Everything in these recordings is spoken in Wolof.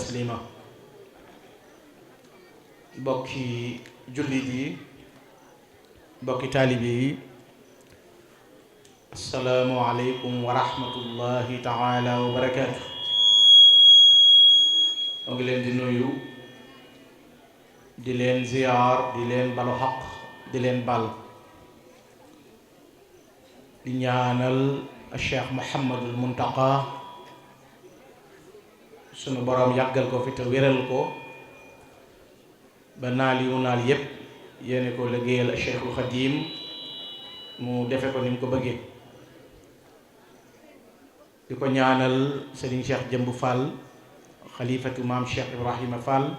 taslima. bokki jullit yi, bokki taalibe yi, assalaamu aleykum wa rahmatullahi taala wa barakaatu. moo ngi leen di nuyu, di leen ziyaar, di leen balu xaq, di leen bal, di ñaanal Cheikh Mouhamadul Muntaqa sunu boroom yàggal ko fi te wéral ko ba naal yu naal yépp yéene ko liggéeyal Cheikhul Xadim mu defe ko ni mu ko bëggee. di ko ñaanal Serigne Cheikh Jëmb Fall xalifatu maam Cheikh Ibrahima Fall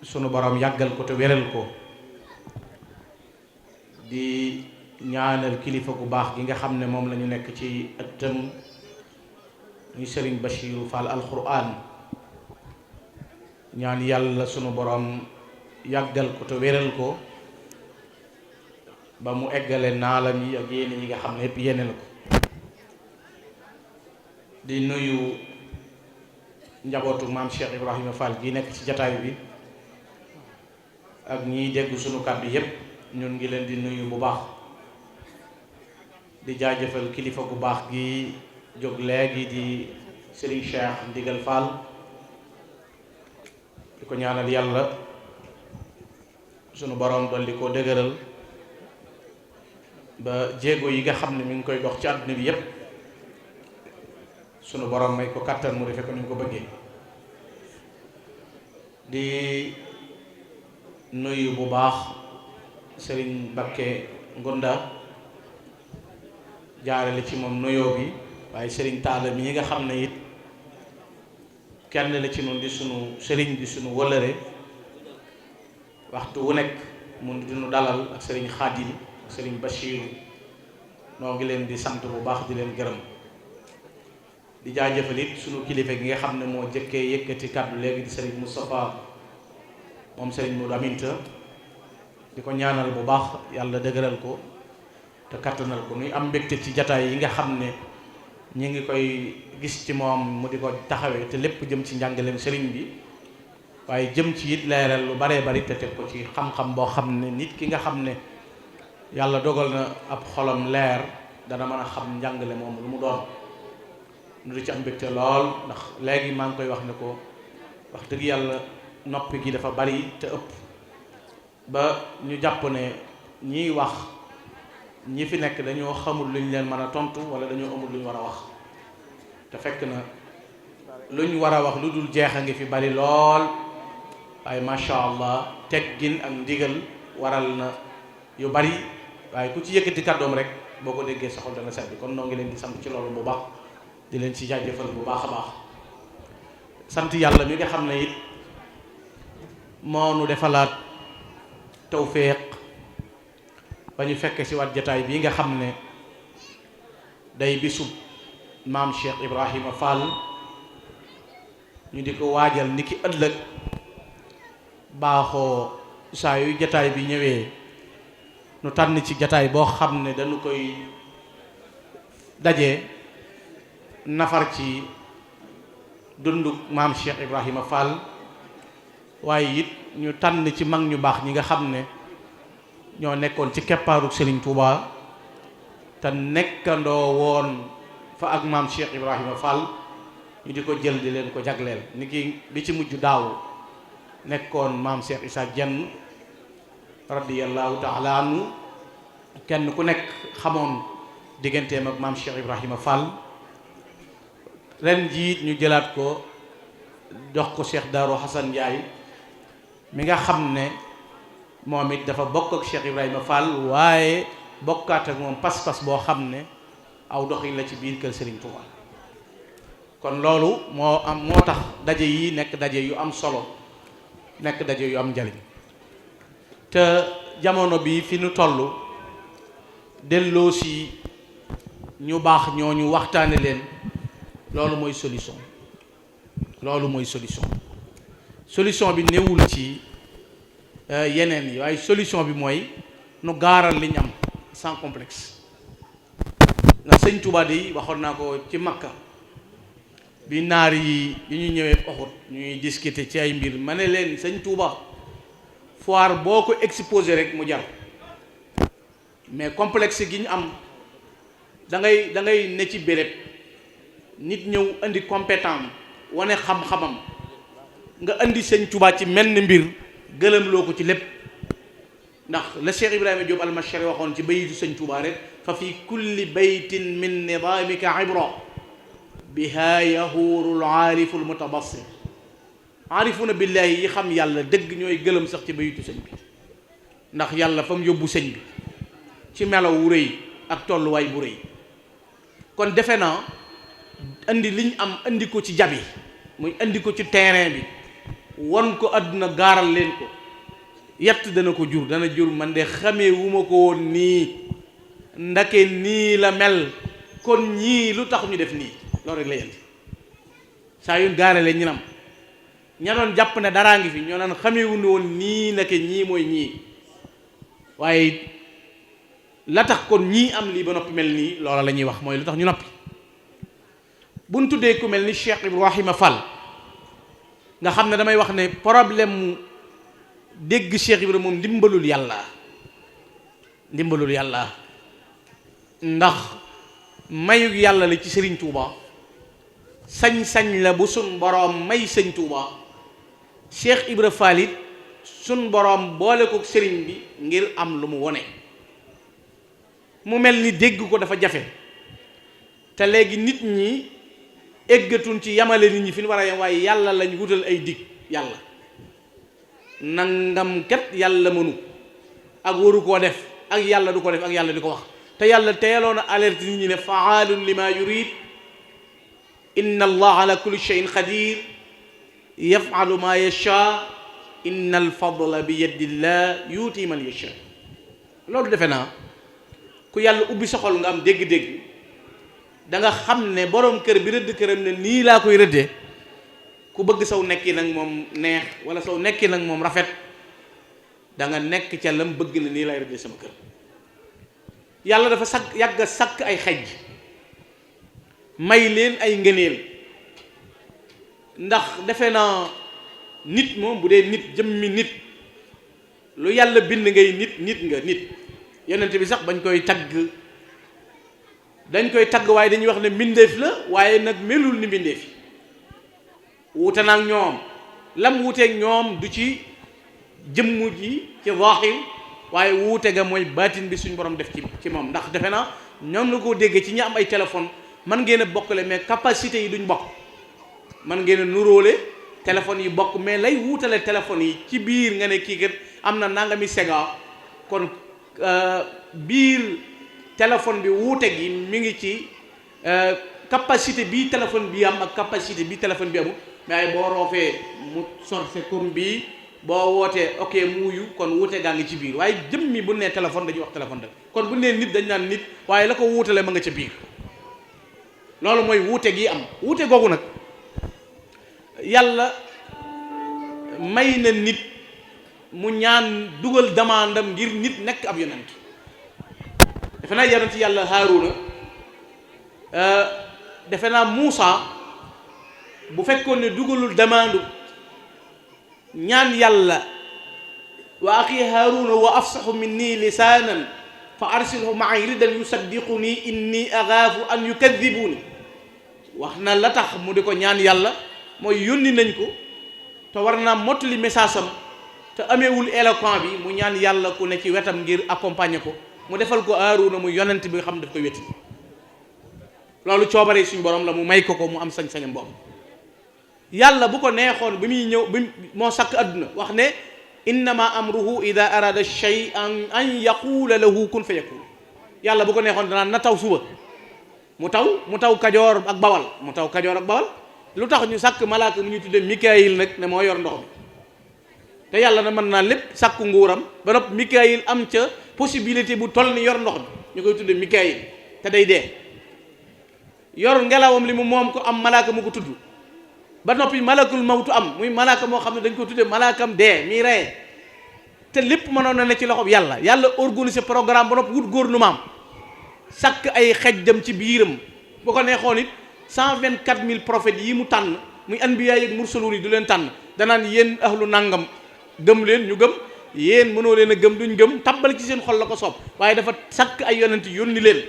sunu boroom yàggal ko te wéral ko. di ñaanal kilifa gu baax gi nga xam ne moom la ñu nekk ci ëttam muy Serigne Bachiru Fall alquran. ñaan yàlla sunu borom yàggal ko te wéral ko ba mu eggale naalam yi ak yéene yi nga xam ne yépp yéene la ko. di nuyu njabootu maam Cheikh Ibrahima Fall gi nekk ci jataay bi ak ñiy dégg sunu kàddu yépp ñun ngi leen di nuyu bu baax. di jaajëfal kilifa gu baax gi jóg léegi di Serigne Cheikh Ndigal Fall di ko ñaanal yàlla sunu borom dolli koo dëgëral ba jéego yi nga xam ne mi ngi koy dox ci àdduna bi yépp sunu borom may ko kàttan mu defe ko ni mu ko bëggee. di nuyu bu baax Serigne Bakke Ngunda jaarale ci moom nuyoo bi, waaye Serigne Talla mi nga xam ne it kenn la ci noonu di sunu Serigne di sunu wëllëre waxtu wu nekk mu di nu dalal ak Serigne Khadim ak Serigne Bachiru. noo ngi leen di sant bu baax di leen gërëm. di jaajëfal it sunu kilifa gi nga xam ne moo jëkkee yëkkati kàddu léegi di Serigne Moustapha moom Serigne Modou Aminta. di ko ñaanal bu baax yàlla dëgëral ko te kattanal ko. nuy am mbégte ci jataay yi nga xam ne ñi ngi koy gis ci moom mu di ko taxawee te lépp jëm ci njàngaleem sëriñ bi, waaye jëm ci it leeral lu baree bari te teg ko ci xam-xam boo xam ne nit ki nga xam ne yàlla dogal na ab xolam leer dana mën a xam njàngale moom lu mu doon. nu di ci am mbégte lool ndax léegi maa ngi koy wax ne ko wax dëgg yàlla noppi gi dafa bari te ëpp ba ñu jàpp ne ñiy wax ñi fi nekk dañoo xamul lu ñu leen mën a tontu wala dañoo amul lu ñu war a wax. te fekk na lu ñu war a wax lu dul jeex a ngi fi bari lool, waaye macha allah teggin ak ndigal waral na yu bari, waaye ku ci yëkkati kàddoom rek boo ko déggee sa xol dana sedd. kon noo ngi leen di sant ci loolu bu baax, di leen ci jaajëfal bu baax a baax. sant yàlla mi nga xam ne it moo nu defalaat tawféex ba ñu fekk ci waat jataay bii nga xam ne day bisub maam Cheikh Ibrahima Fall. ñu di ko waajal ni ki ëllëg baaxoo saa yu jataay bi ñëwee nu tànn ci jataay boo xam ne dañu koy daje nafar ci dundu maam Cheikh Ibrahima Fall, waaye it ñu tànn ci mag ñu baax ñi nga xam ne ñoo nekkoon ci keppaaru Serigne Touba te nekkandoo woon fa ak maam Cheikh Ibrahima Fall. ñu di ko jël di leen ko jagleel ni ki bi ci mujj daaw nekkoon maam Cheikh Issa Dieng radiyallahu taala anhu. kenn ku nekk xamoon digganteem ak maam Cheikh Ibrahima Fall. ren jiit ñu jëlaat ko jox ko Cheikh Darou Hassan Ndiaye mi nga xam ne moom it dafa bokk ak Cheikh Ibrahima Fall, waaye bokkaat ak moom pas-pas boo xam ne aw doxin la ci biir kër Serigne Touba. kon loolu moo tax daje yi nekk daje yu am solo, nekk daje yu am njariñ. te jamono bi fi nu toll delloo si ñu baax ñooñu waxtaane leen, loolu mooy solution. loolu mooy solution bi newul ci yeneen yi, waaye solution bi mooy nu gaaral li ñu am sans complexe. ndax sëñ Touba di waxoon naa ko ci Makka bi naar yi ñu ñëwee Uhud ñuy discuter ci ay mbir ma ne leen sëñ Touba foire boo ko exposé rek mu jar mais complexe gi ñu am da ngay ne ci béréb nit ñëw indi compétent wane xam-xamam nga indi sëñ Touba ci menn mbir gëlëm loo ko ci lépp ndax la Cheikh Ibrahima Diop al-Mashari waxoon ci bayitu sëñ Touba rek fa fi kulli baytin min nidaamika ibra biha yahuurul aariful mutabassir aarifuna billahi yi xam yàlla dëgg ñooy gëlëm sax ci bayitu sëñ bi ndax yàlla fa mu yóbbu sëñ bi ci melaw wu rëy ak tolluwaay bu rëy kon defe naa indi liñ am indi ko ci jabi muy indi ko ci terrain bi won ko àdduna gaaral leen ko yett dana ko jur dana jur man de xamee wu ma ko woon nii ndake nii la mel kon ñii lu tax ñu def nii loolu rek la indi saa yu gaarale ñi nam ña doon jàpp ne daraa ngi fi ñoo naan xamee wu ne woon nii ndake ñii mooy ñii waaye la tax kon ñii am lii ba noppi mel nii loola la ñuy wax mooy lu tax ñu noppi buñ tuddee ku mel ni Cheikh Ibrahima Fall nga xam ne damay wax ne problème mu dégg Cheikh Ibrahima moom ndimbalul yàlla ndax mayug yàlla la ci Serigne Touba sañ-sañ la bu sun boroom may sëñ Touba Cheikh Ibra Fall it sun boroom boole ko sëriñ bi ngir am lu mu wone mu mel ni dégg ko dafa jafe te léegi nit ñi eggatuñ ci yamale nit ñi fi ñu war a yam waaye yàlla lañ wutal ay dig yàlla nangam kat yàlla mënu ak waru koo def ak yàlla du ko def ak yàlla di ko wax te yàlla teeloon a alerte nit ñi ne faalun lima yurid inna allah ala kulli shay'in qadir yafalu ma yasha inna al fadla bi yadillah yuuti man yasha loolu defe naa ku yàlla ubbi sa xol nga am dégg-dégg da nga xam ne boroom kër bi rëdd këram ne nii laa koy rëddee ku bëgg saw nekki nag moom neex wala saw nekki nag moom rafet da nga nekk ca lam bëgg na nii lay rëddee sama kër yàlla dafa sakk yàgg sakk ay xejj may leen ay ngëneel ndax defe naa nit moom bu dee nit jëmmi nit lu yàlla bind ngay nit nga nit yonent bi sax bañ koy tagg dañ koy tagg waaye dañuy wax ne mbindeef la waaye nag melul ni mbindeef yi wuute naag ñoom lam wuuteeg ñoom du ci jëmm ji ci zaahir waaye wuute ga mooy baatin bi suñ borom def ci moom ndax defe naa ñoom la koo déggee ci ñi am ay téléphone man ngeen a bokkale mais capacité yi duñ bokk man ngeen a nuróole téléphone yi bokk mais lay wuutale téléphone yi ci biir nga ne kii kat am na nangami sega kon biir téléphone bi wuute gi mi ngi ci capacité bi téléphone bi am ak capacité bi téléphone bi amul mais ay boo roofee mu sorse comme bii boo wootee ok muuyu kon wuute gaa ngi ci biir waaye jëmmi bu nee téléphone dañuy wax téléphone rek kon bu nee nit dañ naan nit waaye la ko wuutale ma nga ca biir loolu mooy wuute gi am wuute googu nag yàlla may na nit mu ñaan dugal demandam ngir nit nekk ab yonent defe naa yonent yàlla Haaruna defe naa Muusa bu fekkoon ne dugalul demande ñaan yàlla wa axi Haaruna wa afsaxu minni lisaanan fa arsilhu ma'i ridan yusaddiquni inni axaafu an yukadibuni wax na la tax mu di ko ñaan yàlla mooy yónni nañ ko te war naa mottali message am te ameewul éloquent bi mu ñaan yàlla ku ne ci wetam ngir accompagner ko mu defal ko Haaruna mu yonent bi nga xam daf ko wetti loolu coobare suñ borom la mu may ko mu am sañ-sañam boobu yàlla bu ko neexoon bi muy ñëw bi moo sakk àdduna wax ne innama amruhu ida arada shay'an an yaqula lahu kun fa yakun yàlla bu ko neexoon danaan na taw suba mu taw kajoor ak bawal lu tax ñu sàkk malaaka mu ñu tudde Mikaayil nag ne moo yor ndox mi te yàlla na mën naa lépp sàkku nguuram ba nopp Mikaayil am ca possibilité bu toll ni yor ndox mi ñu koy tudde Mikaayil te day dee yor ngelawam li mu moom ko am malaaka mu ko tudd ba noppi malakul mawtu am muy malaaka moo xam ne dañ ko tudde malaakam dee mii reye te lépp mënoon na ne ci loxob yàlla organiser programme ba noppi wut gouvernement sàkk ay xej dem ci biiram bu ko neexoon it 124 000 prophètes yi mu tànn muy anbiya yi ak mursaluun yi du leen tànn danaan yéen ahlu nangam gëm leen ñu gëm, yéen mënoo leen a gëm duñ gëm, tabbal ci seen xol la ko soob. waaye dafa sàkk ay yonent yónni leen,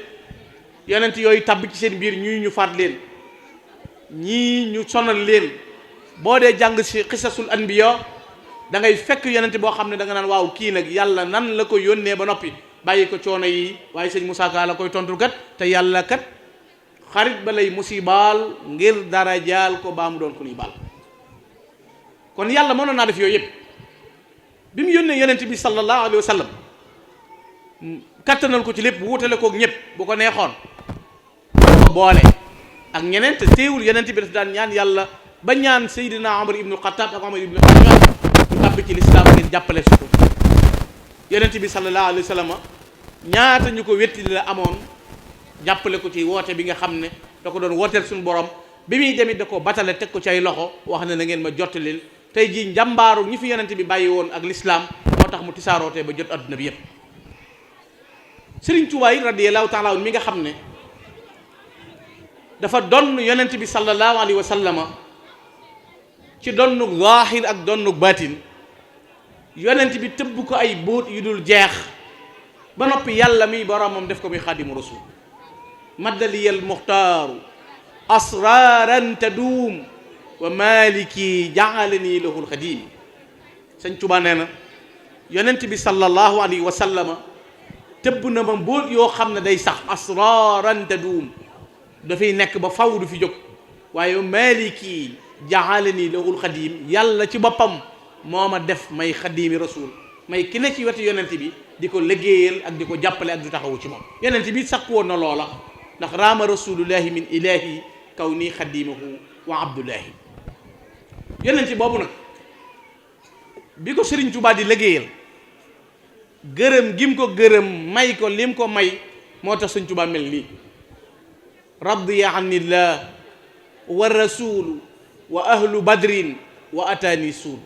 yonent yooyu tabb ci seen biir ñii ñu faat leen, ñii ñu sonal leen. boo dee jàng ci xisasul anbiya da ngay fekk yonent boo xam ne da nga naan waaw kii nag yàlla nan la ko yónnee ba noppi bàyyi ko coono yi. waaye sëñ Moussa Ka la koy tontu kat, te yàlla kat xarit ba lay musibaal ngir dara jaal ko baa mu doon ku ñuy baal. kon yàlla mënoon naa def yooyu yëpp bi mu yónnee yonent bi sallallahu alayhi wa sallam kattanal ko ci lépp wutale koog ñëpp bu ko neexoon ko boole ak ñeneen te teewul yonent bi daf daan ñaan yàlla ba ñaan Seydina Omar ibnu Xattaab ak Omar ibnu Xattaab ñu tàbbi ci lislaam ngeen jàppale su ko. yonent bi sallallahu alayhi wa sallam ñaata ñu ko wetti la amoon jàppale ko ci woote bi nga xam ne da ko doon wooteel suñu borom. bi muy demit da ko batale teg ko ci ay loxo wax ne na ngeen ma jottalil. tey jii njàmbaaru ñi fi yonent bi bàyyi woon ak lislaam moo tax mu tisaarootee ba jot adduna bi yépp. Sëriñ Tuubaa yi radiyallahu taala mi nga xam ne dafa donn yonent bi sallallahu alayhi wa sallama ci donnug zaahir ak donnug baatin. yonent bi tëbb ko ay bóot yu dul jeex ba noppi yàlla mi boromam def ko muy xaadimu rasul. maddaliyal muxtaaru asraran taduum wa maliki jaalani lahul xadim. sëñ Tuubaa nee na yonent bi sallallahu alayhi wa sallama tëbb na ma mbóot yoo xam ne day sax asraran taduum dafay nekk ba faw du fi jóg. waaye maliki jaalani lahul xadim yàlla ci boppam moo ma def may xadimi rasul, may ki ne ci wetu yonent bi di ko liggéeyal ak di ko jàppale ak di taxawu ci moom. yonent bi sakku woon na loola ndax raama rasulullahi min ilahi kaw nii xadimahu wa abdullahi. yonent boobu nag bi ko Sëriñ Tuubaa di liggéeyal gërëm gim ko gërëm may ko lim ko may moo tax Sëriñ Tuubaa mel nii. radiya anillah wa rasulu wa ahlu badrin wa ataani suul.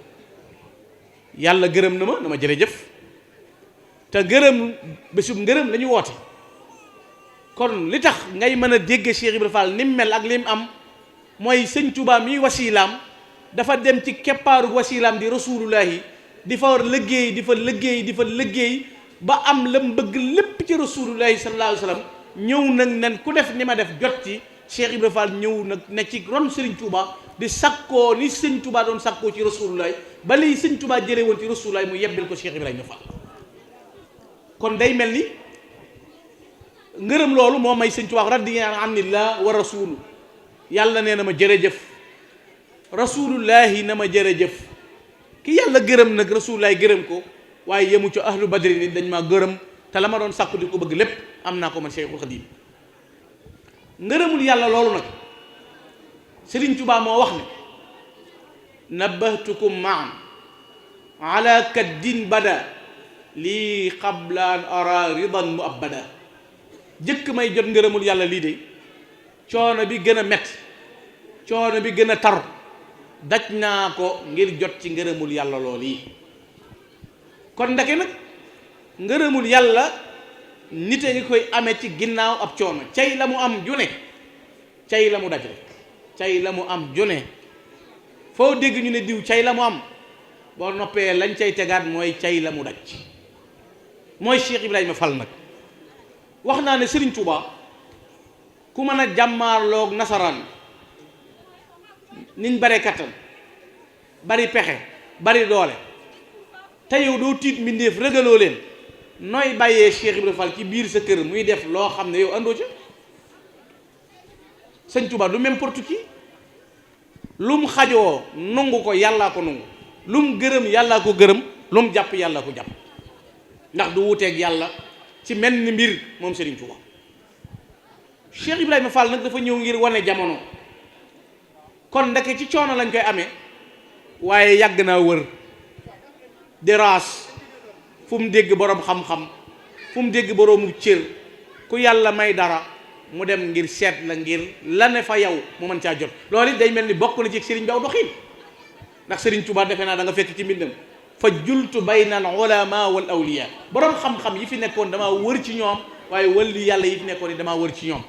yàlla gërëm na ma jërëjëf te gërëm bésub ngërëm la ñu woote. kon li tax ngay mën a dégg Cheikh Ibrahima Fall ni mu mel ak li mu am mooy sëñ Tuubaa mi wasilaam dafa dem ci keppaaru wasilaam di rasulullahi di fa liggéey di fa liggéey ba am la mu bëgg lépp ci rasulullahi sallallahu alayhi wa sallam. ñëw nag nen ku def ni ma def jot ci Cheikh Ibrahima Fall ñëw nag ne ci ron Sëriñ Tuubaa di sakkoo ni sëñ Tuubaa doon sakkoo ci rasulullahi ba lii sëñ Tuubaa jëlee woon ci rasulullahi mu yebbil ko Cheikh Ibrahima Fall. kon day mel ni ngërëm loolu moo may sëñ Tuubaa radiya anillah wa rasulu. yàlla nee na ma jërëjëf rasulullahi na ma jërëjëf. ki yàlla gërëm nag rasulullahi gërëm ko waaye yemu ci ahlu badri ni dañ maa gërëm te la ma doon sàkku di ko bëgg lépp am naa ko man Cheikhul Khadim. ngërëmul yàlla loolu nag Sëriñ Tuubaa moo wax ne nabbahtukum maan ala kaddin bada lii qabla an ara ridan mu abada. jëkk may jot ngërëmul yàlla lii de coono bi gën a metti coono bi gën a tar daj naa ko ngir jot ci ngërëmul yàlla loolu yi. kon ndake nag ngërëmul yàlla nit a ngi koy amee ci ginnaaw ab coono. cay la mu am june cay la mu daj rek cay la mu am june foo dégg ñu ne diw cay la mu am boo noppee lañ cay tegaat mooy cay la mu daj. mooy Cheikh Ibrahima Fall nag wax naa ne Sëriñ Tuubaa ku mën a jàmmaarloog nasaraan niñ bare kattan bari pexe bari doole te yow doo tiit mbindeef rëgaloo leen nooy bàyyee Cheikh Ibrahima Fall ci biir sa kër muy def loo xam ne yow andoo ca. Sëñ Tuubaa du n'importe qui lum xajoo nungu ko yàllaa ko nungu, lum gërëm yàllaa ko gërëm, lum jàpp yàllaa ko jàpp ndax du wuteeg yàlla ci mel ni mbir moom Sëriñ Tuubaa. Cheikh Ibrahima Fall nag dafa ñëw ngir wane jamono kon ndeke ci coono lañ koy amee waaye yàgg naa wër di raas fu mu dégg boroom xam-xam fu mu dégg boroomu cër ku yàlla may dara mu dem ngir seet la ngir la ne fa yow mu mën caa jot. loolu it day mel ni bokk na ci sëriñ bi aw doxiin ndax Sëriñ Tuubaa defe naa da nga fekk ci mbindam fa jultu bayna al ulama wal awliya. boroom xam-xam yi fi nekkoon damaa wër ci ñoom waaye wàllu yàlla yi fi nekkoon yi damaa wër ci ñoom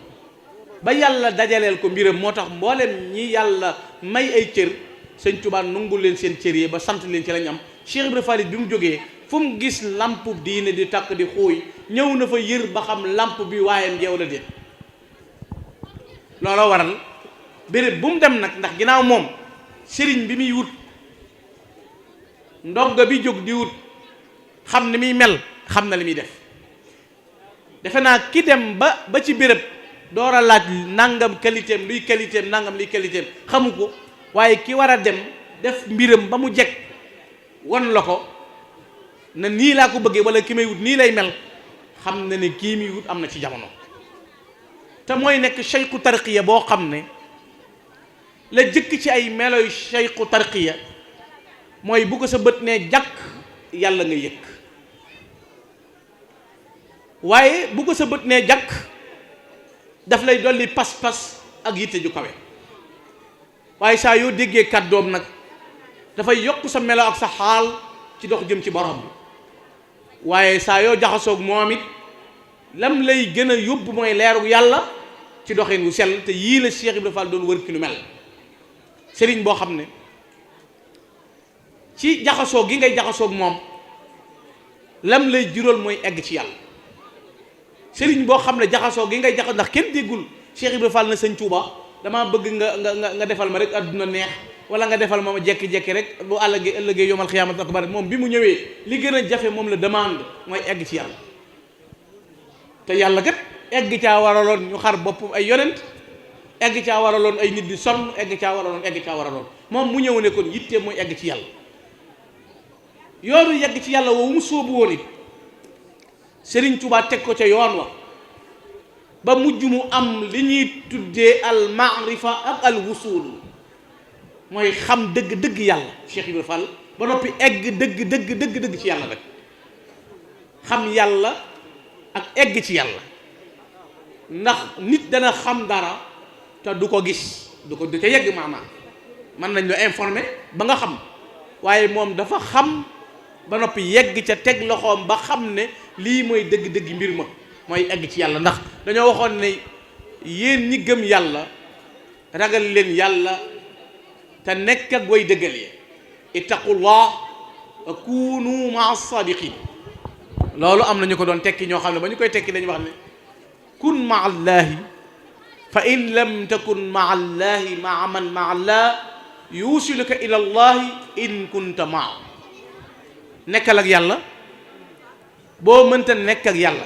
ba yàlla dajaleel ko mbiram moo tax mboolem ñi yàlla may ay cër sëñ Tuubaa nungul leen seen cër yi ba sant leen ci lañ am. Cheikh Ibra Fall bi mu jógee fu mu gis lamp diine di takk di xuuy ñëw na fa yër ba xam lamp bi waayam jeew la déet. looloo waral béréb bu mu dem nag ndax ginnaaw moom sëriñ bi muy wut ndongo bi jóg di wut xam ni muy mel xam na li muy def. defe naa ki dem ba ci béréb door a laaj nangam qualité am luy qualité am nangam luy qualité am xamu ko waaye ki war a dem def mbiram ba mu jekk won la ko na nii laa ko bëggee wala ki may wut nii lay mel xam na ne kii muy wut am na ci jamono. te mooy nekk cheikhu tarqiya boo xam ne la jëkk ci ay meloy cheikhu tarqiya mooy bu ko sa bët nee jàkk yàlla nga yëg waaye bu ko sa bët nee jàkk daf lay dolli pas-pas ak yitte ju kawe waaye saa yoo déggee kàddoom nag dafay yokk sa melo ak sa xaal ci dox jëm ci borom bi waaye saa yoo jaxasoog moom it lam lay gën a yóbbu mooy leeru yàlla ci doxin wu sell te yii la Cheikh Ibrahima Fall doon wër ki nu mel sëriñ boo xam ne ci jaxasoo gi ngay jaxasoog moom lam lay jural mooy egg ci yàlla sëriñ boo xam ne jaxasoo gi ngay jaxas ndax kenn déggul Cheikh Ibrahima Fall na sëñ Touba damaa bëgg nga defal ma rek adduna neex wala nga defal ma jekki-jekki rek bu ëllëgee yomal xiyaamat akbar moom bi mu ñëwee li gën a jafe moom la demande mooy egg ci yàlla te yàlla kat egg caa waraloon ñu xar bopp ay yonent egg caa waraloon ay nit di sonn egg caa waraloon moom mu ñëw ne kon yittee mooy egg ci yàlla yoonu yegg ci yàlla woowu mu sóobu woon it Sëriñ Tuubaa teg ko ca yoon wa ba mujj mu am li ñuy tuddee al maarifa ak al wusul mooy xam dëgg-dëgg yàlla Cheikh Ibrahima Fall ba noppi egg dëgg ci yàlla rek xam yàlla ak egg ci yàlla ndax nit dana xam dara te du ko gis du ca yegg maanaam mën nañ la informer ba nga xam waaye moom dafa xam ba noppi yegg ca teg loxoom ba xam ne lii mooy dëgg-dëgg mbir ma mooy egg ci yàlla ndax dañoo waxoon ne yéen ñi gëm yàlla ragal leen yàlla te nekk ak way dëggal yi ittaqullah wa kunu maa sadiqin loolu am na ñu ko doon tekki ñoo xam ne ba ñu koy tekki dañuy wax ne kun maa allahi fa in lam takun maa allahi maa man maa allah yusiluka ila allahi in kunta maa nekkal ak yàlla boo mënta nekk ak yàlla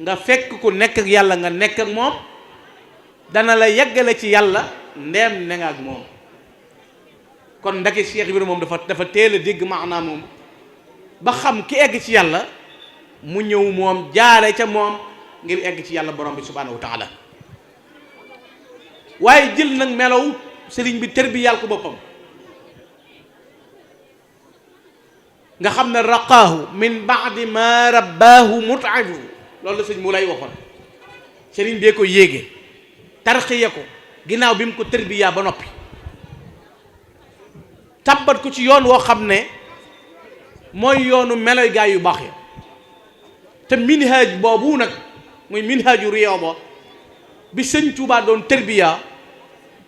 nga fekk ku nekk ak yàlla nga nekk ak moom dana la yeggale ci yàlla ndeem ne nga ak moom kon ndake Cheikh Ibrahima moom dafa teel a dégg maanaam moom ba xam ki egg ci yàlla mu ñëw moom jaare ca moom ngir egg ci yàlla borom bi subhaanahu wa taala waaye jël nag melow sëriñ bi tërbiyal ko boppam nga xam ne raqaahu min baadi ma rabbaahu mutaifu loolu la sëñ mu lay waxoon sëriñ bee ko yéege tarxiya ko ginnaaw bi mu ko tërbiyaa ba noppi tabbat ko ci yoon woo xam ne mooy yoonu meloy gaa yu baax ya te minhaaj boobu nag muy minhaaju réew ba bi sëñ Tuubaa doon tërbiyaa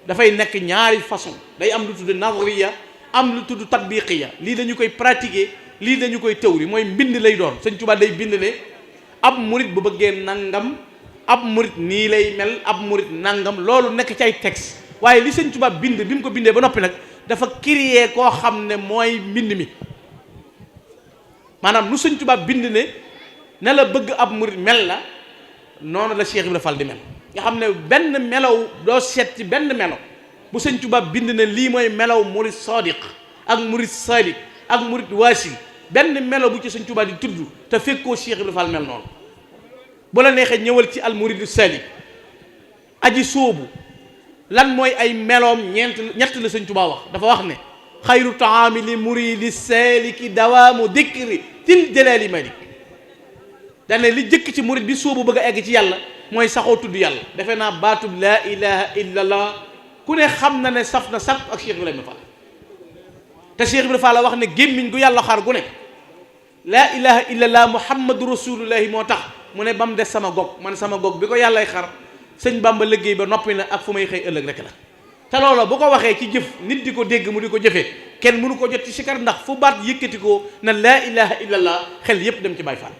dafay nekk ñaari façon day am lu tudd nazariya am lu tudd tatbiqiya lii dañu koy pratiquer lii dañu koy théorie mooy mbind lay doon sëñ Tuubaa day bind ne ab murit bu bëggee nangam ab murit nii lay mel ab murit nangam loolu nekk ci ay texte waaye li sëñ Tuubaa bind bi mu ko bindee ba noppi nag dafa créer koo xam ne mooy mbind mi maanaam lu sëñ Tuubaa bind ne la bëgg ab murit mel la noonu la Cheikh Ibrahima Fall di mel nga xam ne benn melaw doo seet ci benn melaw bu sëñ Tuubaa bind ne lii mooy melaw murit sadiq ak murit sadiq ak murit waasil benn melaw bu ci sëñ Tuubaa di tudd te fekkoo Cheikh Ibrahima Fall mel noonu bu la neexee ñëwal ci al muridu salik aji sóobu lan mooy ay meloom ñett la sëñ Tuubaa wax dafa wax ne xayru taami li muridi saliki dawaamu dikri til jalaali malik dane li jëkk ci murid bi sóobu bëgg a egg ci yàlla mooy saxoo tudd yàlla defe naa baatub laa ilaha illa allah ku ne xam na ne saf na saf ak Cheikh Ibrahima Fall te Cheikh Ibrahima Fall wax ne gémmiñ gu yàlla xar gu ne laa ilaha illa allah muhammadu rasulullahi moo tax mu ne ba mu des sama gog man sama gog bi ko yàllay xar sëñ Bamba liggéey ba noppi na ak fu may xëy ëllëg rek la te loola bu ko waxee ci jëf nit di ko dégg mu di ko jëfee kenn mënu ko jot ci sikar ndax fu baat yëkkati ko na laa ilaha illallah xel yépp dem ci Baay Faal.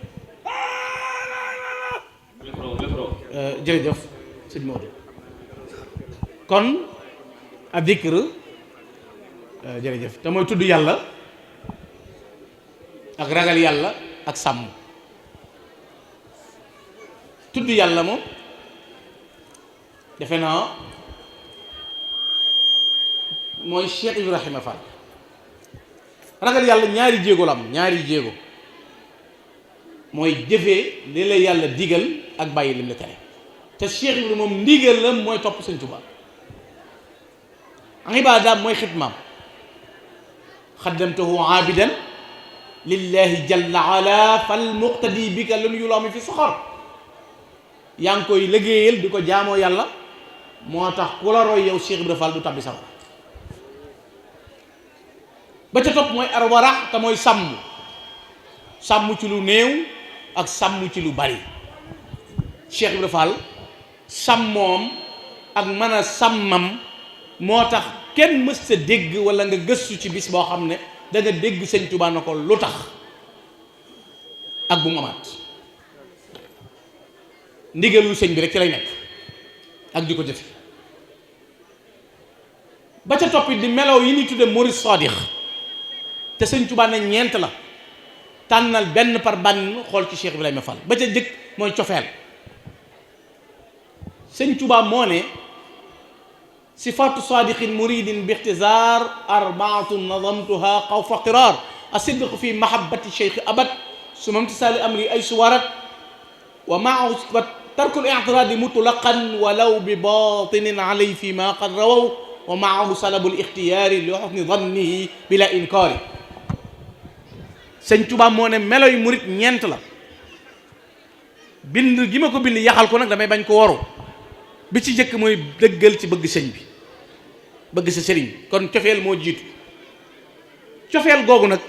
jërëjëf sëñ Maodo kon a dikr jërëjëf te mooy tudd yàlla ak ragal yàlla ak sàmm. tudd yàlla moom defe naa mooy Cheikh Ibrahima Fall. ragal yàlla ñaari jéego la am ñaari jéego mooy jëfee li la yàlla digal ak bàyyi lim la tere te Cheikh Ibrahima moom ndigal la mooy topp Sëñ Tuubaa. ibaadaam mooy xidmaam xaddamtahu aabidan lillahi jalla ala fal muqtadi bika lun yulaami fi soxor yaa ngi koy liggéeyal di ko jaamoo yàlla moo tax ku la roy yow Cheikh Ibrahima Fall du tabbi sawar ba ca topp mooy arwara te mooy sàmm ci lu néew ak sàmm ci lu bari Cheikh Ibrahima Fall sàmmoom ak mën a sàmmam moo tax kenn mës sa dégg wala nga gëstu ci bis boo xam ne da nga dégg Sëñ Tuubaa na ko lu tax ak bu mu amaat ndigalu sëñ bi rek ci lay nekk ak di ko jëfe ba ca toppit di melow yi ni tudde murid sadiq te Sëñ Tuubaa ne ñeent la tànnal benn par benn xool ci Cheikh Ibrahima Fall ba ca jëkk mooy cofeel Sëñ Tuubaa moo ne sifaatu sadiqin muridin bi ixtisaar arbaatun nadamtuha xawfa qiraar asidq fi mahabbati cheikh abad suma imtisaali amri ay suwarat wa maahu tarkul i'tiraadi mutlaqan walaw bi batinin alay fi ma qad rawaw wa maahu salabul ixtiyaari li xusni dannihi bila inkaari. Sëñ Tuubaa moo ne meloy murit ñeent la bind gi ma ko bind yaxal ko nag damay bañ ko waru bi ci jëkk mooy dëggal ci bëgg sëñ bi bëgg sa sëriñ kon cofeel moo jiitu cofeel googu nag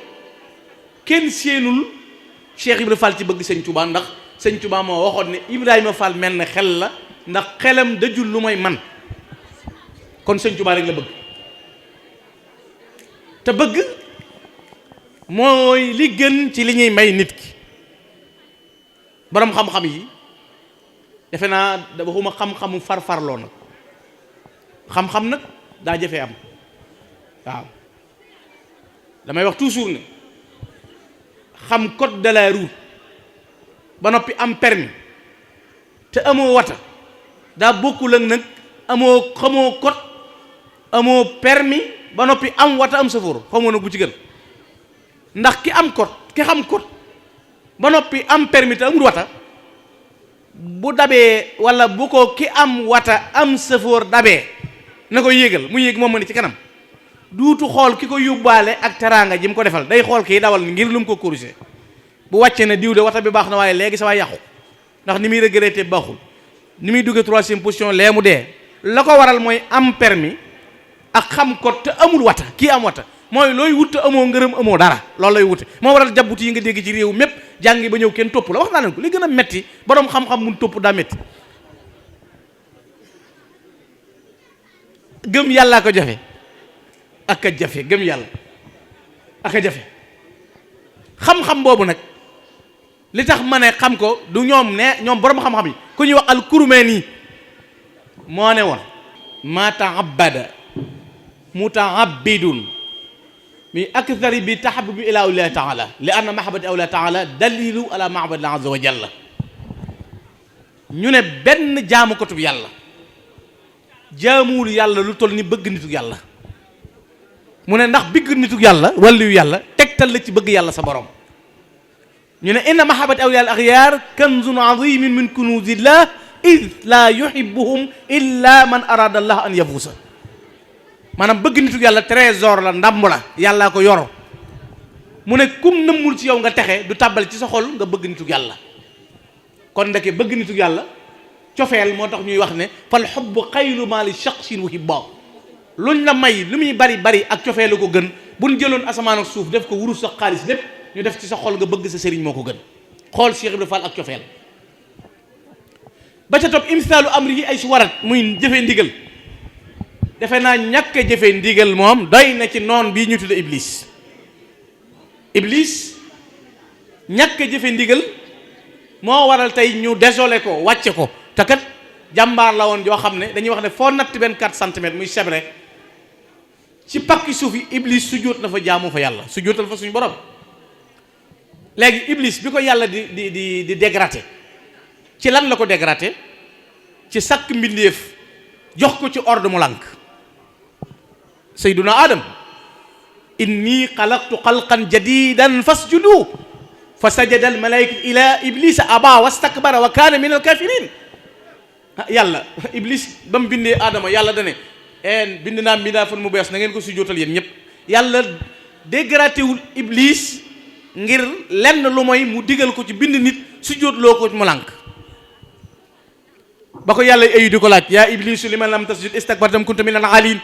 kenn séenul Cheikh Ibrahima Fall ci bëgg Sëñ Tuubaa ndax Sëñ Tuubaa moo waxoon ne Ibrahima Fall mel na xel la ndax xelam dajul lu may man kon Sëñ Tuubaa rek la bëgg te bëgg mooy li gën ci li ñuy may nit ki boroom xam-xam yi defe naa da waxuma xam-xamu farfarloo nag xam-xam nag daa jafee am waaw damay wax toujours ne xam code de la route ba noppi am permis te amoo wata daa bokkul ak nag xamoo code amoo permis ba noppi am wata am safoor xamoo nag bu ci gën ndax ki am code ki xam code ba noppi am permis te amul wata bu dabee wala bu ko ki am wata am safoor dabee na ko yéegal mu yéeg moom ma ne ci kanam duutu xool ki ko yóbbaale ak teraanga ji mu ko defal day xool kii dawal ngir lu mu ko corriger bu wàccee ne diw de wata bi baax na waaye léegi sa waay yàqu ndax ni muy regretté baaxul ni muy duggee troisième position lee mu dee la ko waral mooy am permis ak xam ko te amul wata kii am wata mooy looy wut te amoo ngërëm amoo dara loolu lay wute moo waral jabut yi nga dégg ci réew mépp jàngi ba ñëw kenn topp la wax naa leen ko li gën a metti boroom xam-xam mun topp daa metti gëm yàllaa ko jafe ak a jafe gëm yàlla ak a jafe xam-xam boobu nag li tax ma ne xam ko du ñoom ne ñoom boroom xam-xam yi ku ñuy wax al-Kurmani moo ne woon ma ta'abbada muta'abbidun mi akthari bi tahabbubi ila awliya taala li anna mahabbati awliya taala dalilu ala mahabbati azza wa jalla ñu ne benn jaamu kotub yàlla jaamuwul yàlla lu toll ni bëgg nitu yàlla mu ne ndax bëgg nitu yàlla waliyu yàlla tegtal la ci bëgg yàlla sa borom ñu ne inna mahabbati awliya al axyaar kanzun azimin min kunuzillah id la yuhibbuhum illa man arada allah an yafuusa maanaam bëgg nitu yàlla trésor la ndàmb la yàllaa ko yoro mu ne kum nëmmul ci yow nga texe du tàbbal ci sa xol nga bëgg nitu yàlla kon ndeke bëgg nitu yàlla cofeel moo tax ñuy wax ne fal xubbu xayru maa li shaxsin wa hibba luñ la may lu muy bari bari ak cofeelu ko gën buñ jëloon asamaan ak suuf def ko wurus sa xaalis lépp ñu def ci sa xol nga bëgg sa sëriñ moo ko gën xool Cheikh Ibrahima Fall ak cofeel ba ca topp imsaalu amri yi ay su warat muy jëfee ndigal. defe naa ñàkk a jëfee ndigal moom doy na ci noon bii ñu tudde iblis. iblis ñàkk a jëfe ndigal moo waral tey ñu désolé ko wàcce ko te kat jàmbaar la woon yoo xam ne dañuy wax ne foo natt benn 4 centimètres muy sebre ci pakki suuf yi iblis sujjóot na fa jaamu fa yàlla sujjóotal fa suñu borom. léegi iblis bi ko yàlla di dégradé ci lan la ko dégradé ci sàkk mbindeef jox ko ci ordre mu lànk. sayduna adam inni xalaqtu xalqan jadidan fasjudu fa sajada al malaikatu ila iblisa aba wastakbara wa kaana min al kafirin. yàlla iblis ba mu bindee aadama yàlla dane bind naa mbindaa fan mu bees na ngeen ko sujjóotal yéen ñëpp. yàlla dégradé wul iblis ngir lenn lu mooy mu digal ko ci bind nit sujjóot loo ko mu lànk. ba ko yàlla ayu di ko laaj yaa iblisu liman lam tasjud istakbarta kunta min al alin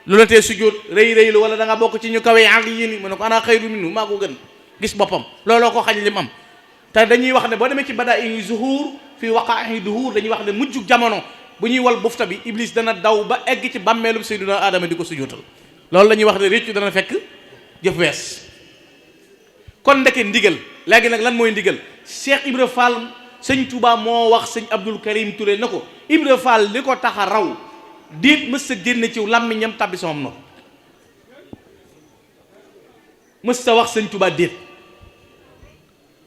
lu la tee sujjóot rëy lu wala da nga bokk ci ñu kawee aliyin mu ne ko ana xayru minhu maa ko gën gis boppam looloo ko xañ lim am. te dañuy wax ne boo demee ci badaa'i zuhur fi waqaa'i duhur dañuy wax ne mujjug jamono bu ñuy wal bufta bi iblis dana daw ba egg ci bàmmeelum sayyiduna Adama di ko sujjóotal loolu la ñuy wax ne réccu dana fekk jëf wees. kon ndeke ndigal léegi nag lan mooy ndigal Cheikh Ibra Fall sëñ Touba moo wax sëñ Abdul Karim Touré na ko Ibra Fall li ko tax a raw déet mës sa génn ci làmmiñam tàbbi samam noonu mës sa wax sëñ Touba déet.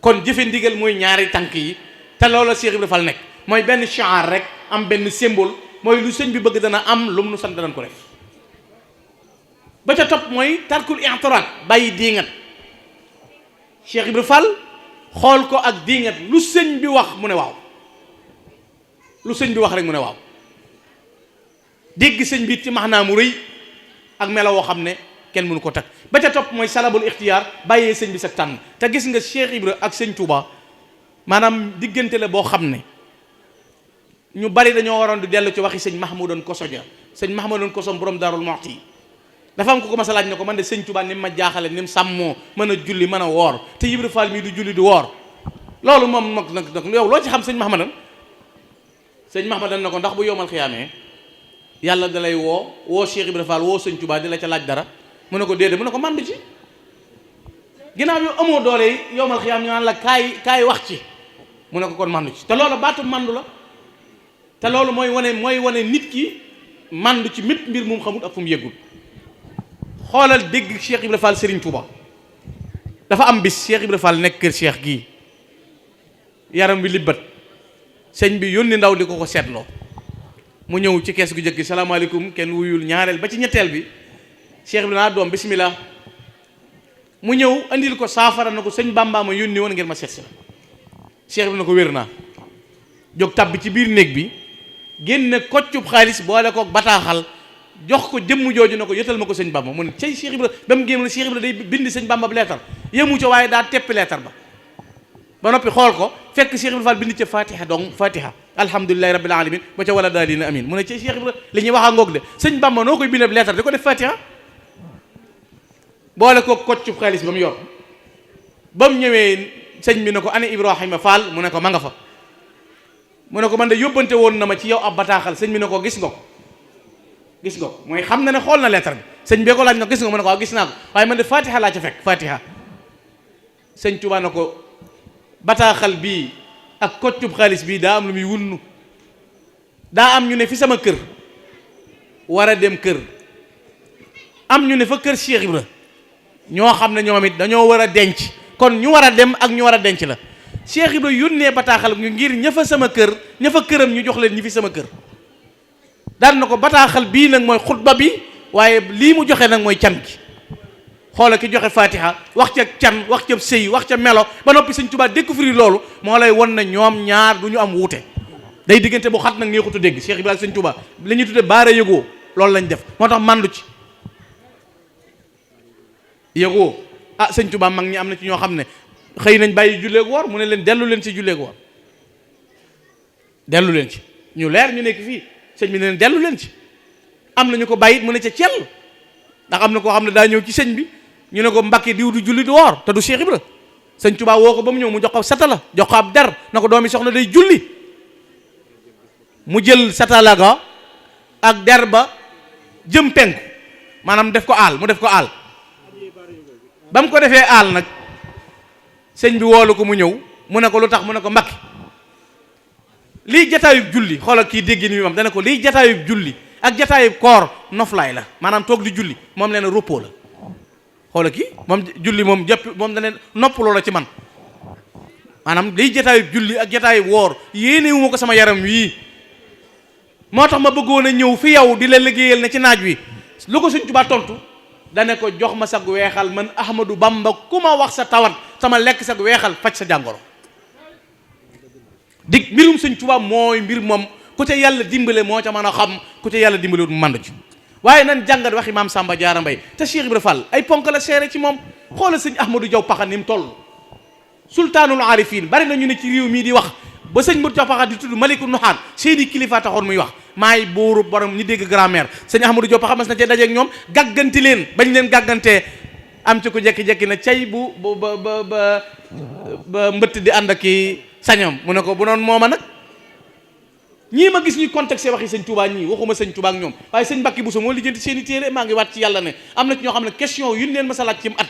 kon jëfe ndigal mooy ñaari tànk yi te loolu Cheikh Ibra Fall nekk mooy benn shaar rek am benn symbole mooy lu sëñ bi bëgg dana am lu mu nu sant danañ ko def. ba ca topp mooy tarkul i'tiraad bàyyi diingat Cheikh Ibra Fall xool ko ak diingat lu sëñ bi wax mu ne waaw lu sëñ bi wax rek mu ne waaw dégg sëñ bi ci maanaa mu rëy ak melo woo xam ne kenn mënu ko tag. ba ca topp mooy salabul ixtiyaar bàyyee sëñ bi sa tànn te gis nga Cheikh Ibra ak sëñ Touba maanaam diggante la boo xam ne ñu bari dañoo waroon di dellu ci waxi sëñ Mahmoudan Koso ja sëñ Mahmoudan Koso borom Darul Muxti dafa am ko ko mas a laaj ne ko man de sëñ Touba ni ma jaaxale ni mu sàmmoo mën a julli mën a woor te Ibra Fall mii du julli du woor loolu moom nag yow loo ci xam sëñ Mahmoudan na ko ndax bu yowmal xiyaamee yàlla da lay woo Cheikh Ibra Fall woo sëñ Touba di la ca laaj dara mu ne ko déedéet mu ne ko mandu ci ginnaaw yow amoo doole yi yowmal xiyaam ñu naan la kaay wax ci mu ne ko kon mandu ci te loolu baatu mandu la te loolu mooy wane nit ki mandu ci mépp mbir mu xamut ak fu mu yëggul. xoolal dégg Cheikh Ibra Fall Serigne Touba dafa am bis Cheikh Ibra Fall nekk kër Cheikh gii yaram wi libbat sëñ bi yónni ndaw di ko seetloo mu ñëw ci kees gu jëkk salaamaaleykum kenn wuyul ñaareel ba ci ñetteel bi Cheikh Ibra naa doom bismillah mu ñëw andil ko saafara na ko sëñ Bamba ma yónni woon ngir ma seet si la Cheikh Ibra na ko wér naa jóg tabbi ci biir néeg bi génne koccub xaalis boole kook bataaxal jox ko jëmm jooju na ko yëtal ma ko sëñ Bamba mu ne cay Cheikh Ibra ba mu génn la Cheikh Ibra day bind sëñ Bamba leetar yemu ca waaye daa teppi leetar ba noppi xool ko fekk Cheikh Ibra Fall bind ca fatiha donc fatiha alhamdulillahi rabbil alamin ba ca wala daalina amin mu ne cay Cheikh Ibra li ñuy wax a ngoog de sëñ Bamba noo koy bindee leetar di ko def fatiha boole ko koccub xaalis ba mu yor ba mu ñëwee sëñ bi ne ko ana Ibrahima Fall mu ne ko ma nga fa mu ne ko man de yóbbante woon na ma ci yow ab bataaxal sëñ bi ne ko gis nga ko mooy xam na ne xool na lettre bi sëñ bee ko laaj na gis nga mu ne ko waaw gis naa ko waaye man de fatiha laa ca fekk fatiha sëñ Tuubaa na ko bataaxal bii ak koccub xaalis bii daa am lu muy wunnu daa am ñu ne fi sama kër war a dem kër am ñu ne fa kër Cheikh Ibra ñoo xam ne ñoom it dañoo war a denc kon ñu war a dem ak ñu war a denc la Cheikh Ibra yónnee bataaxal ngir ña fa sama kër ña fa këram ñu jox leen ñi fi sama kër daan na ko bataaxal bii nag mooy xutba bi waaye lii mu joxe nag mooy can gi xoola ki joxe fatiha wax ca can wax ca sëy wax ca melo ba noppi sëñ Tuubaa découvrir loolu moo lay won na ñoom ñaar du ñu am wuute day diggante bu xat nag neexutu dégg Cheikh Ibra sëñ Tuubaa li ñuy tudde baara yëgoo loolu lañ def moo tax mandu ci yëgoo sëñ Tuubaa mag ñi am na ci ñoo xam ne xëy nañ bàyyi julleeg woor mu ne leen dellu leen ci julleeg woor dellu leen ci ñu leer ñu nekk fii sëñ bi ne leen dellu leen ci am na ñu ko bàyyit mu ne ca cell ndax am na koo xam ne daa ñëw ci sëñ bi ñu ne ko Mbàkke diw du julli du woor te du Cheikh Ibra sëñ Tuubaa woo ko ba mu ñëw mu jox ko satala jox ko ab der na ko doomi soxna day julli mu jël satalaga ak derba jëm penku maanaam def ko aal mu def ko aal ba mu ko defee aal nag sëñ bi woolu ko mu ñëw mu ne ko lu tax mu ne ko Mbàkke lii jataayub julli xoolal kii dégg ni moom dana ko lii jataayub julli ak jataayub koor noflaay la maanaam toog di julli moom leen repos la xoolal kii moom julli moom jàpp moom dana noppaloo la ci man maanaam lii jataayub julli ak jataayub woor yéenewu ma ko sama yaram wii moo tax ma bëggoon a ñëw fi yow di la liggéeyal ne ci naaj wi lu ko Sëñ Tuubaa tontu dane ko jox ma sag weexal man Ahmadou Bamba ku ma wax sa tawat sama lekk sag weexal faj sa jàngoro dig mbirum Sëñ Tuubaa mooy mbir moom ku ca yàlla dimbale moo ca mën a xam ku ca yàlla dimbale mu mandu ci waaye nan jàngat waxi maam Samba Diarra Mbaye te Cheikh Ibra Fall ay ponk la seere ci moom xoolal sëñ Ahmadou Diaw Pakha ni mu toll sultaanul arifin bari na ñu ne ci réew mii di wax ba sëñ Modou Diaw Pakha di tudd Maliku Nuxaan seeni kilifa taxoon muy wax maay buuru borom ñi dégg grammaire sëñ Ahmadou Diaw Pakha mas na cee dajeeg ñoom gàgganti leen bañ leen gàggantee am ci ko jekki-jekki na cay bu ba mbëtt di ànd ak ki sañoom mu ne ko bu noon mooma nag ñii ma gis ñuy contexte waxi sëñ Touba ñii waxuma sëñ Touba ak ñoom waaye sëñ Mbàkke Buso moo lijjanti seen i téere maa ngi waat ci yàlla ne am na ci ñoo xam ne question yu ñu leen mas a laaj ci at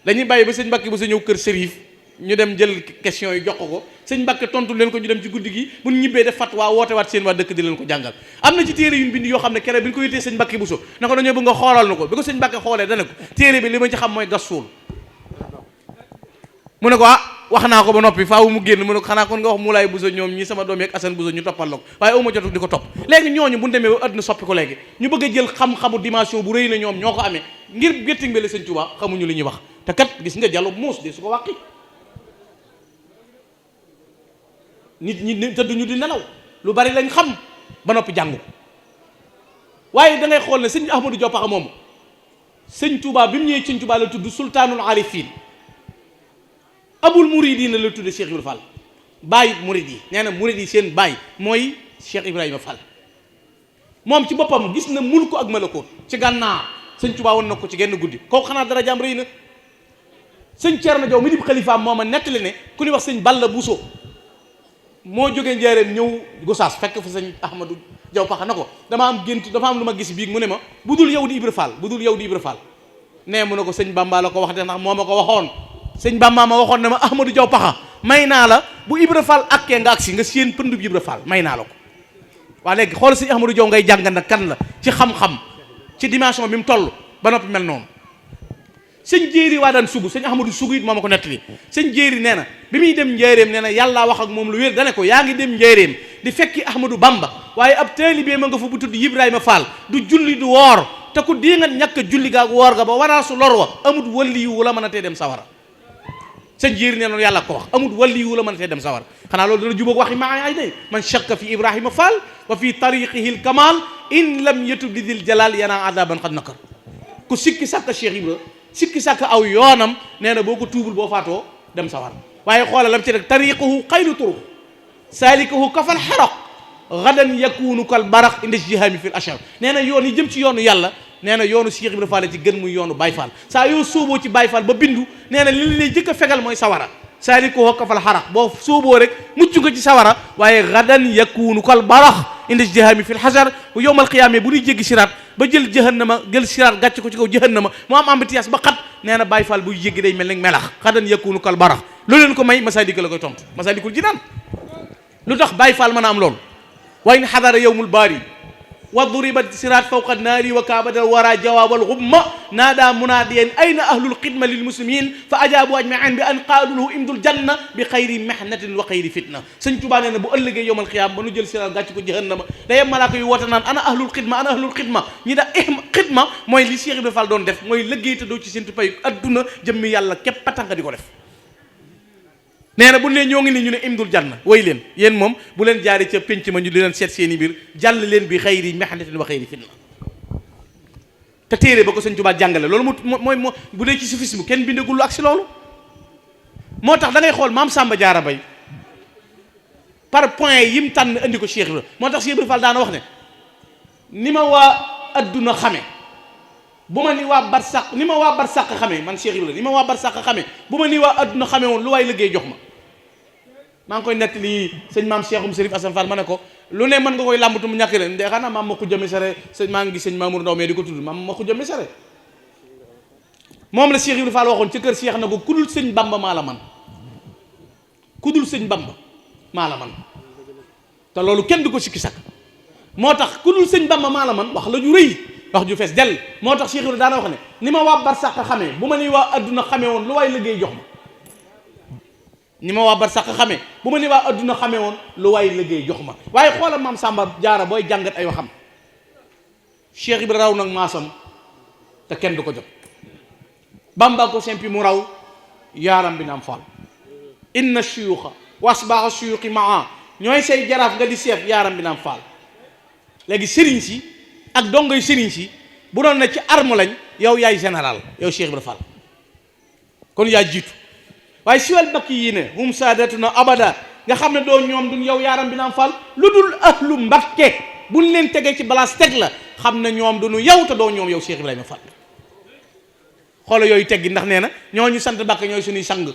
dañuy bàyyi ba sëñ Mbàkke Buso ñëw kër Sërif ñu dem jël question yi jox ko sëñ Mbàkke tontu leen ko ñu dem ci guddi gi bu ñu ñibbee def fatwa woote waat seen waa dëkk di leen ko jàngal am na ci téere yu ñu bind yoo xam ne kere bi ñu ko yitee sëñ Mbàkke Buso ne ko dañoo bëgg nga xoolal na ko bi ko sëñ Mbàkke xoolee dane ko téere bi li ma ci xam mooy gas suul mu ne ko wax naa ko ba noppi faawu mu génn mu ne ko xanaa kon nga wax Moulay Buso ñoom ñi sama doom yeeg Assane Buso ñu toppal la ko waaye awma jotu di ko topp léegi ñooñu bu ñu demee ba àdduna soppi ko léegi ñu bëgg a jël xam-xamu dimension bu rëy na ñoom ñoo ko amee ngir gétting bele sëñ Tuubaa xamuñu li ñuy wax te kat gis nga jàllo muus de su ko wàqi nit ñi tëdduñu di nelaw lu bari lañ xam ba noppi jàngu waaye da ngay xool ne sëñ Ahmadou Diaw Pakha moom sëñ Tuubaa bi mu ñëwee sëñ Tuubaa la tudd sultaanul arifin abul muridina la tudd Cheikh Ibrahima Fall bàyyi murid yi nee na murid yi seen bàyyi mooy Cheikh Ibrahima Fall moom ci boppam gis na mulku ak malakoot ci gànnaar sëñ Tuubaa won na ko ci genn guddi kooku xanaa dara jaam rëy na sëñ Thierno Diaw mi di xalifaam moo ma nettali ne ku ñuy wax sëñ Balla Bousso moo jógee njaareem ñëw Gosaas fekk fa sëñ Ahmadou Diaw Pakha na ko dafa am lu ma gis biig mu ne ma bu dul yow di Ibra Fall bu dul yow di Ibra Fall nee mu ne ko sëñ Bamba la ko wax de ndax moo ma ko waxoon sëñ Bamba ma waxoon ne ma Ahmadou Diaw Pakha may naa la bu Ibra Fall akkee nga agsi nga séen pëndub Ibra Fall may naa la ko waa léegi xool sëñ Ahmadou Diaw ngay jàng nag kan la ci xam-xam ci dimension bi mu toll ba noppi mel noonu sëñ jéeri waa daan sugu sëñ Ahmadou sugu it moo ma ko nettali sëñ jéeri nee na bi muy dem njaareem nee na yàllaa wax ak moom lu wér dane ko yaa ngi dem njaareem di fekki Ahmadou Bamba waaye ab taalibe ma nga fa bu tudd Ibrahima Fall du julli du woor te ku di nga ñàkk julli gaag woor ga ba waraasu lor wa amut wali wu la mën a tee dem sawara sëñ jéeri nee noonu yàlla ko wax amut wali wu la mën a tee dem sawara xanaa loolu dana jubóog waxi maa ay day man shakka fi Ibrahima Fall wa fi tariqihi l kamal in lam yatub li dil jalal yana adaban xad nakar ku sikki sàkka Cheikh Ibra sikki sàkk aw yoonam nee na boo ko tuubul boo faatoo dem sawar waaye xoolal lam ci rek tariquhu xayru turuq salikuhu kafal xaraq gadan yakunu kal baraq inda jihami fil ashar nee na yoon yi jëm ci yoonu yàlla nee na yoonu Cheikh Ibra Fall ci gën muy yoonu Baye Fall saa yoo sóoboo ci Baye Fall ba bindu nee na li lay jëkk a fegal mooy sawara salikuhu kafal xaraq boo sóoboo rek mucc nga ci sawara waaye gadan yakunu kal baraq inda jihami fil ashar bu yowmal qiyaama bu ñuy jéggi siraat ba jël jahannama jël siraat gàcc ko ci kaw jahannama mu am embouteillage ba xat nee na Baye Fall buy jéggi day mel ni melax xadan yakunu kal barax loolu leen ko may Masaalikul la koy tontu Masaalikul Jinaan lu tax Baye Fall mën a am loolu wa in xadara yawmul baari wa duribat siraat fawqa naari wa kaabada wara jawaabal xumma naada munaadiyan ayna ahlul xidma lil muslimin fa ajaabu ajmain bi an qaalu lahu imdul janna bi xayri mehnatin wa xayri fitna sëñ Tuubaa nee na bu ëllëgee yowmal xiyaam ba nu jël siraat gàcc ko jahannama day malaaka yu woote naan ana ahlul xidma ana ahlul xidma ñi da xidma mooy li Cheikh Ibrahima Fall doon def mooy liggéey te doo ci seen pay adduna jëmmi yàlla képp patanga di ko def nee na bu ne ñoo ngi ni ñu ne imdul janna way leen yéen moom bu leen jaari ca pénc ma ñu di leen seet seeni biir jàll leen bi xayri mehnatin wa xayri fitna te téere ba ko sëñ Tuubaa jàngale loolu mooy bu dee ci soufisme kenn bindagul ak si loolu moo tax da ngay xool maam Samba Diarra Mbaye par point yi mu tànn andi ko Cheikh Ibra moo tax Cheikh Ibra Fall daana wax ne ni ma waa adduna xame bu ma ni waa barsàq ni ma waa barsàq xamee man Cheikh Ibra ni ma waa barsàq xamee bu ma ni waa adduna xamee woon lu waay liggéey jox ma maa ngi koy nettali sëñ maam Cheikhoum Serif Assane Fall ma ne ko lu ne mën nga koy làmbatu mu ñàkk leen de xanaa maam ma ko jëme sare sëñ maa ngi gis sëñ Mamour Ndaw mais di ko tudd maam ma ko jëme sare moom la Cheikh Ibrahima Fall waxoon ci kër Cheikh na ko kudul sëñ Bamba maa la man kudul sëñ Bamba maa la man te loolu kenn du ko sikki sakk moo tax kudul sëñ Bamba maa la man wax la ju rëy wax ju fees dell moo tax Cheikh Ibrahima daana wax ne ni ma waa barsàq xamee bu ma ni waa adduna xamee woon lu waay liggéey jox ma ni ma waa barsàq xamee bu ma ni waa adduna xamee woon lu waay liggéey jox ma waaye xoolal maam Samba Jaara booy jàngat ay waxam Cheikh Ibrahima raw nag maasam te kenn du ko jot Bamba ko sempi mu raw yaaram bi naam Fall inna shuyuxa wasbaaxa shuyuxi maa ñooy say jaraaf nga di seet yaaram bi naam Fall léegi sëriñ si ak dongoy sëriñ si bu doon ne ci arme lañ yow yaay général yow Cheikh Ibrahima Fall kon yaa jiitu waaye siwal bakki yi ne hum saadatuna abada nga xam ne doo ñoom duñ yow yaaram bi naam Fall lu dul ahlu Mbakke buñ leen tegee ci balaas teg la xam ne ñoom duñu yow te doo ñoom yow Cheikh Ibrahima Fall xoola yooyu teggi ndax nee na ñooñu sant Mbakke ñooy suñuy sang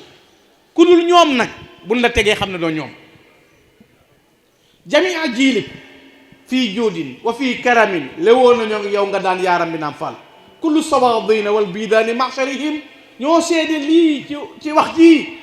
ku dul ñoom nag buñ la tegee xam ne doo ñoom jamia jiili fii juudin wa fii karamin léwoon na ñoo ngi yow nga daan yaaram bi naam Fall kullu sawadina wal bidaani maxsharihim ñoo seede lii ci wax ji